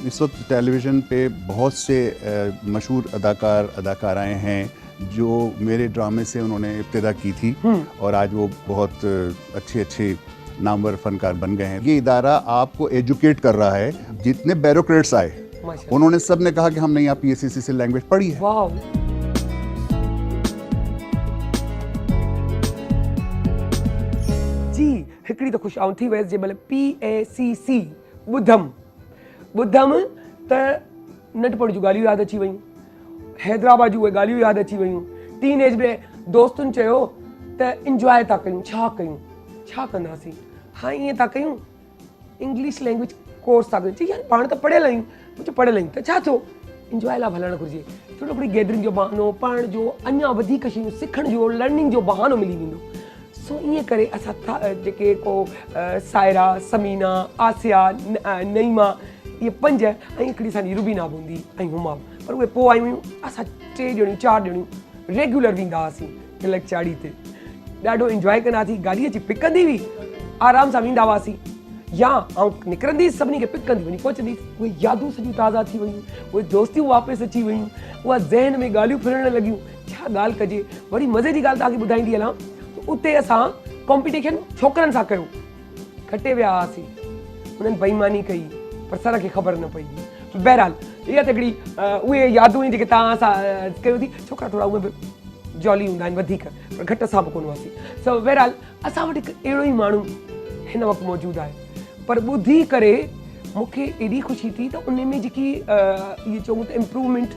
इस वक्त टेलीविज़न पे बहुत से मशहूर अदाकार अदाकाराएँ हैं जो मेरे ड्रामे से उन्होंने इब्तिदा की थी और आज वो बहुत अच्छे नामवर फनकार बन गए हैं। ये इदारा आपको एजुकेट कर रहा है। जितने ब्यूरोक्रेट्स आए उन्होंने सब ने कहा कि हमने यहाँ PSCC से लैंग्वेज पढ़ी है। वाओ। जी हिकिड़ी त ख़ुशि थी वयसि जंहिं महिल PACC ॿुधम त नंढपण जूं ॻाल्हियूं यादि अची वयूं, हैदराबाद जूं उहे ॻाल्हियूं यादि अची वयूं। टीनेज में दोस्तुनि चयो त इंजॉय था कयूं, छा कंदासीं, हाँ ईअं था कयूं, इंग्लिश लैंग्वेज कोर्स था कयूं। चई यार पाण त पढ़ियल आहियूं, मुंहिंजो पढ़ियल आहियूं त छा थियो, इंजॉय लाइ हलणु घुरिजे। थोरो हिकिड़ी गैदरिंग जो बहानो, पढ़ण जो, अञा वधीक शयूं सिखण जो, लर्निंग जो बहानो मिली वेंदो। सो ईअं करे असां जेके को सायरा, समीना, आसिया, नईमा, इहे 5 ऐं हिकिड़ी असांजी रुबीना बूंदी ऐं हुमा, पर उहे पोइ आयूं हुयूं। असां 3 ॼणियूं 4 ॼणियूं रेगुलर वेंदा हुआसीं तिलक चाढ़ी ते, ॾाढो इंजॉय कंदा हुआसीं। गाॾी अची पिक कंदी हुई, आराम सां वेंदा हुआसीं, या ऐं निकिरंदी सभिनी खे पिक कंदी वञी पहुचंदी। उहे यादूं सॼियूं ताज़ा थी वयूं, उहे दोस्तियूं वापसि अची वयूं, उहा ज़हन में ॻाल्हियूं फिरणु लॻियूं। छा ॻाल्हि कजे, वरी मज़े जी ॻाल्हि तव्हांखे ॿुधाईंदी हलां। उते असां कॉम्पिटिशन छोकिरनि सां कयो, खटे विया हुआसीं, उन्हनि बेईमानी कई पर सर खे ख़बर न पई। बहरहाल इहा त हिकिड़ी उहे यादूं आहिनि जेके तव्हां सां कयो थी। छोकिरा थोरा उहे बि जॉली हूंदा आहिनि वधीक, पर घटि असां बि कोन हुआसीं। सो बहरहाल असां वटि हिकु अहिड़ो ई माण्हू हिन वक़्तु मौजूदु आहे, पर ॿुधी करे मूंखे एॾी ख़ुशी थी त उन में जेकी इहे चऊं त इम्प्रूवमेंट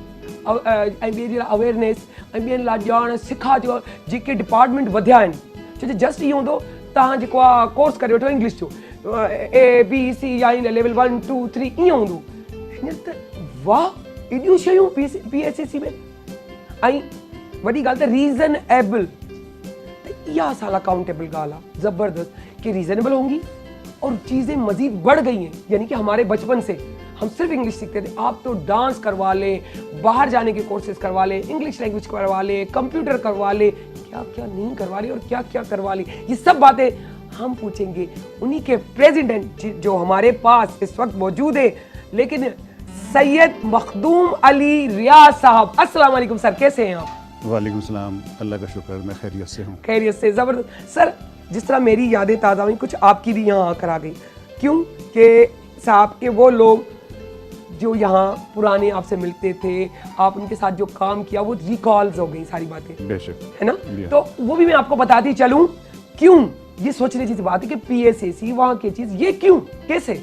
ऐं ॿिए जे लाइ अवेयरनेस ऐं ॿियनि लाइ ॼाण सिखा जो जेके डिपार्टमेंट वधिया आहिनि। छो जो जस्ट इहो हूंदो तव्हां जेको आहे कोर्स करे वठो इंग्लिश जो, ABC या इन लेवल 1 2 3 ईअं हूंदो। हींअर त वाह एॾियूं शयूं PSCC में। ऐं वॾी ॻाल्हि त रीज़नेबल, त इहा असां लाइ काउंटेबल ॻाल्हि आहे ज़बरदस्त कि रीज़नेबल होंगी और चीज़ें मज़ीद बढ़ गई हैं। यानी कि हमारे बचपन से हम सिर्फ इंग्लिश सीखते थे, आप तो डांस करवा लें, बाहर जाने के कोर्सेज करवा लें, इंग्लिश लैंग्वेज करवा लें, कंप्यूटर करवा लें, क्या क्या नहीं करवा लें और क्या क्या करवा लें, ये सब बातें हम पूछेंगे उन्हीं के प्रेसिडेंट जो हमारे पास इस वक्त मौजूद है, लेकिन सैयद मखदूम अली रियाज साहब। अस्सलाम वालेकुम सर, कैसे हैं आप? वालेकुम सलाम, अल्लाह का शुक्र, मैं खैरियत से हूँ। खैरियत से, ज़बरदस्त। सर जिस तरह मेरी यादें ताज़ा हुई, कुछ आपकी भी यहाँ आकर आ गई। क्यों कि साहब के वो लोग जो यहाँ पुराने आपसे मिलते थे, आप उनके साथ जो काम किया वो रिकॉल्स हो गई सारी बातें, बेशक, है ना। तो वो भी मैं आपको बताती चलूँ। क्यों ये सोचने की बात है कि PSCC वहाँ की चीज़, ये क्यों कैसे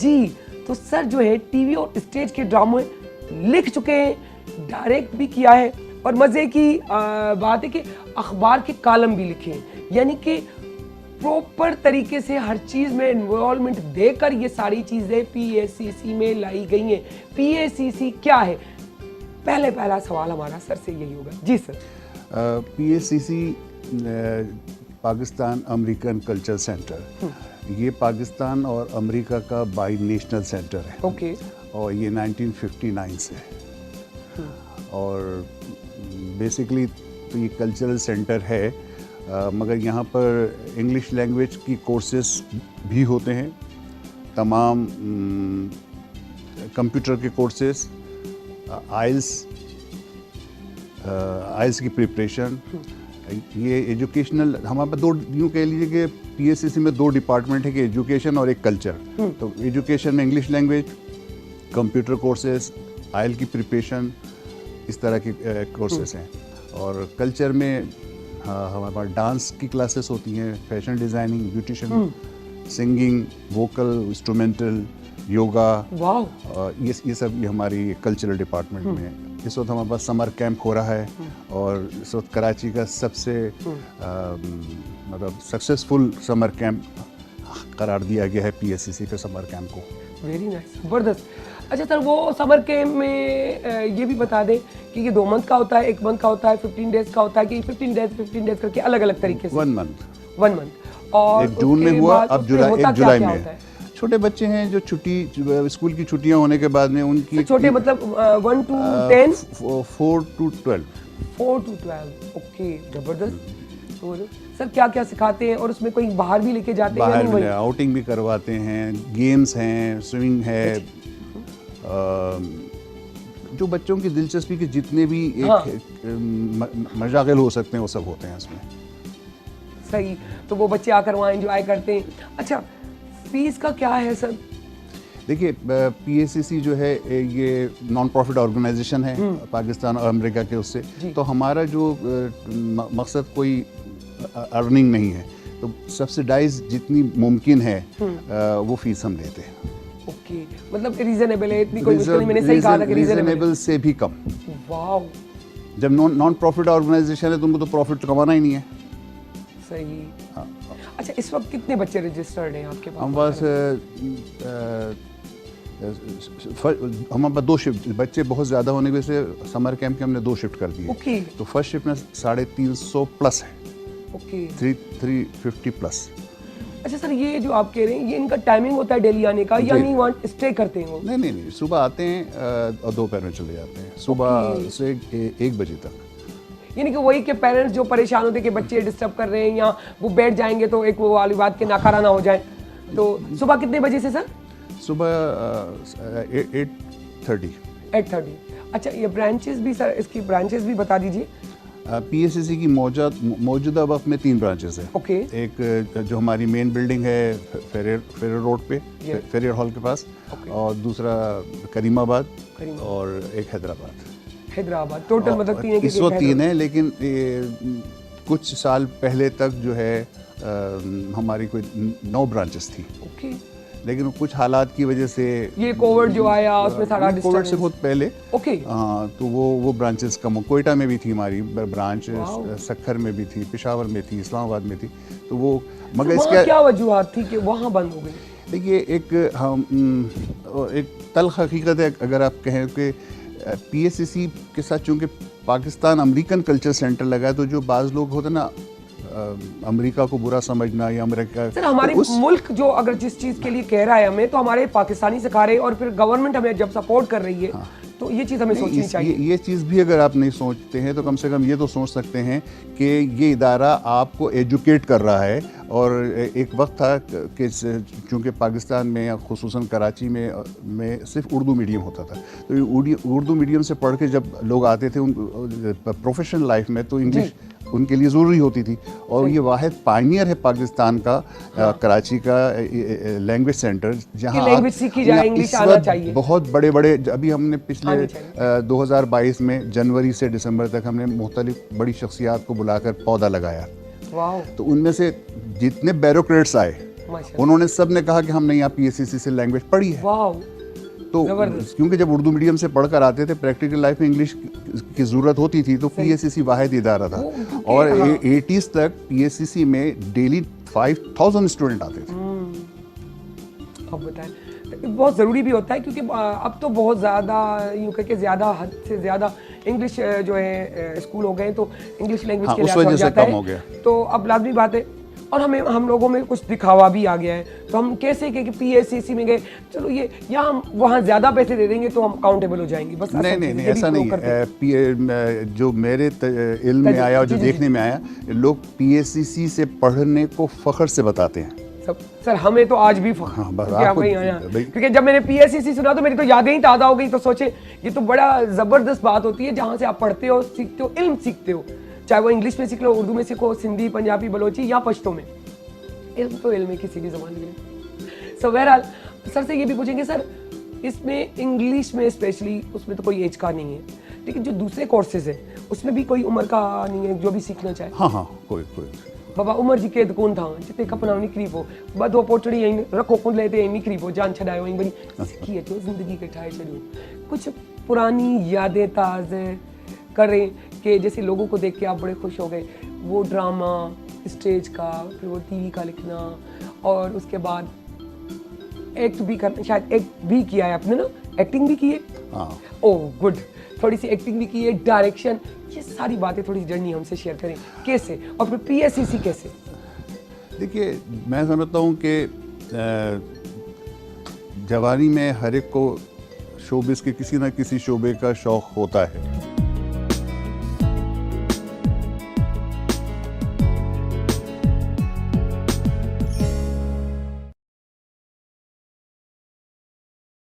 जी। तो सर जो है टीवी और स्टेज के ड्रामे लिख चुके हैं, डायरेक्ट भी किया है, और मज़े की बात है कि अखबार के कॉलम भी लिखे हैं। यानी कि प्रॉपर तरीके से हर चीज़ में इन्वॉल्वमेंट देकर ये सारी चीज़ें PSCC में लाई गई हैं। PSCC क्या है, पहला सवाल हमारा सर से यही होगा। जी sir. PSCC Pakistan American culture centre, ये पाकिस्तान और अमेरिका का बाई नेशनल सेंटर है। ओके। और ये 1959 से है, और बेसिकली तो ये कल्चरल सेंटर है, मगर यहाँ पर इंग्लिश लैंग्वेज की कोर्सेस भी होते हैं, तमाम कंप्यूटर के कोर्सेस, आइल्स की प्रिपरेशन, ये एजुकेशनल। हमारे पास 2, यूँ कह लीजिए कि PSCC में 2 डिपार्टमेंट है कि एजुकेशन और एक कल्चर। तो एजुकेशन में इंग्लिश लैंग्वेज, कंप्यूटर कोर्सेस, आइल की प्रिपरेशन, इस तरह के कोर्सेस हैं। और कल्चर में हमारे पास डांस की क्लासेस होती हैं, fashion designing, beautician, singing, vocal, instrumental, yoga, ये सब ये हमारी कल्चरल डिपार्टमेंट में है। इस वक्त हमारे पास समर कैंप हो रहा है, और इस वक्त कराची का सबसे मतलब सक्सेसफुल समर कैंप करार दिया गया है PSCC के समर कैंप को। वेरी नाइस, ज़बरदस्त। अच्छा सर, वो समर कैंप में ये भी बता दें कि ये 2 मंथ का होता है, 1 मंथ का होता है, 15 डेज का होता है, कि 15 डेज करके अलग अलग तरीके से? 1 मंथ। 1 मंथ। और एक जून में हुआ, अब 1 जुलाई में। छोटे बच्चे हैं जो स्कूल की छुट्टियां होने के बाद में उनकी, छोटे मतलब 1 to 10, 4 to 12। 4 to 12, ओके, ज़बरदस्त। सर क्या क्या सिखाते हैं, और उसमें कोई बाहर भी लेके जाते हैं? बाहर आउटिंग भी करवाते हैं, गेम्स हैं, स्विमिंग है, जो बच्चों की दिलचस्पी के जितने भी एक मशागिल हो सकते हैं वो सब होते हैं इसमें। सही, तो वो बच्चे आकर वहाँ एंजॉय करते हैं। अच्छा, फीस का क्या है सर? देखिए, पीएसीसी जो है ये नॉन प्रॉफिट ऑर्गेनाइजेशन है पाकिस्तान और अमेरिका के उससे, तो हमारा जो मकसद कोई अर्निंग नहीं है, तो सब्सिडाइज जितनी मुमकिन है वो फीस हम लेते हैं। ओके, मतलब रीजनेबल है, इतनी कोई मुश्किल नहीं। मैंने सही कहा था कि रीजनेबल से भी कम। वाओ, जब नॉन प्रॉफिट ऑर्गेनाइजेशन है तो उनको तो प्रॉफिट कमाना ही नहीं है। सही। अच्छा, इस वक्त कितने बच्चे रजिस्टर्ड हैं आपके पास? हमारे पास 2 शिफ्ट, बच्चे बहुत ज़्यादा होने की वजह से समर कैंप के हमने 2 शिफ्ट कर दिए। ओके। तो फर्स्ट शिफ्ट में 350 प्लस है। Okay, 350 plus. अच्छा सर, ये जो आप कह रहे हैं ये इनका टाइमिंग होता है डेली आने का, या नहीं वहाँ स्टे करते हैं वो? नहीं, सुबह आते हैं और दोपहर में चले जाते हैं, सुबह से 1 बजे तक। यानी कि वही के पेरेंट्स जो परेशान होते हैं कि बच्चे डिस्टर्ब कर रहे हैं या वो बैठ जाएंगे तो एक वो वाली बात के नाकारा ना हो जाए। तो सुबह कितने बजे से सर? सुबह 8:30। 8:30। अच्छा, ये ब्रांचेस भी सर, इसकी ब्रांचेस भी बता दीजिए। पीएससीसी की मौजूदा वक्त में 3 ब्रांचेस हैं। ओके। एक जो हमारी मेन बिल्डिंग है फेरियर रोड पे, फेरियर हॉल के पास, और दूसरा करीमाबाद और एक हैदराबाद। टोटल मतलब 3 है? इस वक्त 3 है, लेकिन कुछ साल पहले तक जो है हमारी कोई 9 ब्रांचेस थी। ओके। लेकिन कुछ हालात की वजह से ये कोविड जो आया उसमें सारा कोविड से बहुत पहले, ओके, हाँ, तो वो ब्रांचेस कम। कोयटा में भी थी हमारी ब्रांच, सक्खर में भी थी, पेशावर में थी, इस्लामाबाद में थी। तो वो मगर इसका क्या वजूहत थी कि वहाँ बंद हो गई? देखिए, एक तल्ख हकीकत है, अगर आप कहें कि पीएससीसी के साथ चूँकि पाकिस्तान अमेरिकन कल्चर सेंटर लगा है, तो जो बाज़ लोग होते हैं ना अमेरिका को बुरा समझना या अमेरिका, सर हमारे मुल्क जो अगर जिस चीज़ के लिए कह रहा है हमें, तो हमारे पाकिस्तानी सिखा रहे हैं और फिर गवर्नमेंट हमें जब सपोर्ट कर रही है, तो ये चीज़ हमें सोचनी चाहिए। ये चीज़ भी अगर आप नहीं सोचते हैं तो कम से कम ये तो सोच सकते हैं कि ये इदारा आपको एजुकेट कर रहा है। और एक वक्त था कि चूँकि पाकिस्तान में या खुसूसन कराची में सिर्फ उर्दू मीडियम होता था, तो उर्दू मीडियम से पढ़ के जब लोग आते थे प्रोफेशनल लाइफ में, तो इंग्लिश उनके लिए ज़रूरी होती थी। और ये वाहिद पायनियर है पाकिस्तान का, कराची का लैंग्वेज सेंटर, जहाँ लैंग्वेज सीखी जाए, इंग्लिश आना चाहिए। बहुत बड़े अभी हमने पिछले 2022 में जनवरी से दिसंबर तक हमने मुख्तलिफ बड़ी शख्सियात को बुलाकर पौधा लगाया। तो उनमें से जितने ब्यूरोक्रेट्स आए, उन्होंने सब ने कहा कि हमने यहाँ पीएससीसी से लैंग्वेज पढ़ी है। तो क्योंकि जब उर्दू मीडियम से पढ़कर आते थे, प्रैक्टिकल लाइफ में इंग्लिश की ज़रूरत होती थी, तो पीएससीसी वाहिद इदारा था। और 80s तक पीएससीसी में डेली 5000 स्टूडेंट आते थे। अब बताएं, बहुत ज़रूरी भी होता है क्योंकि अब तो बहुत ज़्यादा यूँ करके ज़्यादा हद से ज़्यादा इंग्लिश जो है स्कूल हो गए, तो इंग्लिश लैंग्वेज के लिए उस वजह से कम हो गया। तो अब लाजमी बात है, और हम लोगों में कुछ दिखावा भी आ गया है। तो हम कैसे कि पीएससीसी में गए, चलो ये या हम वहाँ ज़्यादा पैसे दे देंगे तो हम अकाउंटेबल हो जाएंगे, बस नहीं ऐसा नहीं है। जो मेरे इल्म में आया और जो देखने में आया, लोग पीएससीसी से पढ़ने को फ़ख्र से बताते हैं। सर हमें तो आज भी क्योंकि जब मैंने पीएससीसी सुना तो मेरी तो यादें ही ताज़ा हो गई। तो सोचे ये तो बड़ा ज़बरदस्त बात होती है, जहाँ से आप पढ़ते हो, सीखते हो, इल्म सीखते हो, चाहे वो इंग्लिश में सीख लो, उर्दू में सीखो, सिंधी, पंजाबी, बलोची या पश्तो में। इल्म तो इल्म है किसी भी ज़बान में। सो बहरहाल सर से ये भी पूछेंगे, सर इसमें इंग्लिश में स्पेशली उसमें तो कोई एज का नहीं है, लेकिन जो दूसरे कोर्सेज है उसमें भी कोई उम्र का नहीं है जो भी सीखना चाहे? हाँ, कोई बाबा उमर जी केद कोन था जिते खपना निकरी पो बदो पोटड़ी रखो कुंड लेते निकरी पो जान छडायो बनी सीखी अचो ज़िंदगी के ठाए छॾियो। कुछ पुरानी यादें ताज़े करें कि जैसे लोगों को देख के आप बड़े खुश हो गए, वो ड्रामा स्टेज का, फिर वो टीवी का लिखना, और उसके बाद एक्ट भी करना, शायद एक्ट भी किया है आपने ना, एक्टिंग भी की है? हाँ। ओह गुड, थोड़ी सी एक्टिंग भी की है, डायरेक्शन, ये सारी बातें थोड़ी सी जर्नी हमसे शेयर करें कैसे, और फिर पीएससीसी कैसे? देखिए, मैं समझता हूँ कि जवानी में हर एक को शोबिस के किसी न किसी शोबे का शौक़ होता है।